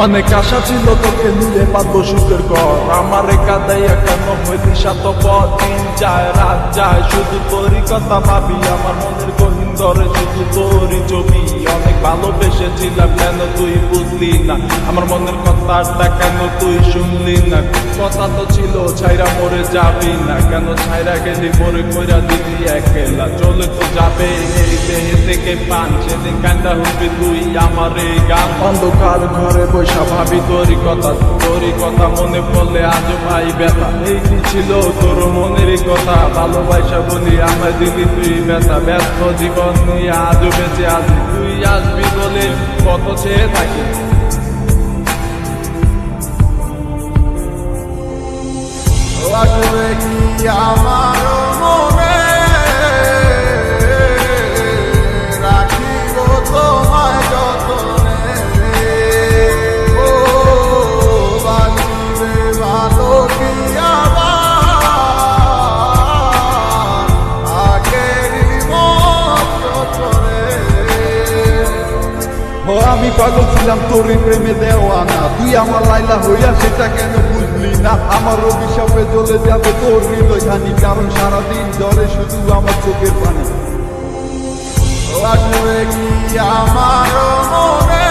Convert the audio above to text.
অনেক আশা ছিল তোকে নিয়ে পাবো সুখের ঘর, আমারে কাঁদাইয়া কেন হইলি স্বার্থপর। দিন যায় রাত যায় শুধু তোরই কথা ভাবি, আমার মনের গহীন ধরে শুধু তোরই ছবি। অনেক ভালোবেসেছিলাম কেন তুই বুঝলি না, আমার মনের কথাটা কেন তুই শুনলি না। কথা তো ছিল ছাইরা মরে যাবি না, কেন ছাইরা গেলি মরে কইরা দিলি একলা। চলে তো যাবে এই দেহে থেকে পান, সেদিন কান্দা হবি তুই আমার এই গান। অন্ধকার ঘরে বৈশা ভাবি তোরই কথা মনে পড়লে আজও ভাই ব্যথা। এই কি ছিল তোর মনের কথা, ভালোবাসা বলি আমার দিলি তুই ব্যথা। ব্যস্ত জীবন নিয়ে আজও বেঁচে আছি, তুই আসবি বলে কত চেয়ে থাকি। লাগবে কি আমার মনে রাখিব তোমায় যতনে, ও বাঁচিবে ভালো কি আবার আগেরই মতো করে। ও আমি পাগল ছিলাম তোরই প্রেমে দেওয়ানা, তুই আমার লাইলা হইয়া সেটা কেন বুঝলি না। আমার অভিশাপে চলে যাবে তোর হৃদয়খানি, কারণ সারাদিন জ্বরে শুধু আমার চোখের পানি। লাগবে কি আমার মনে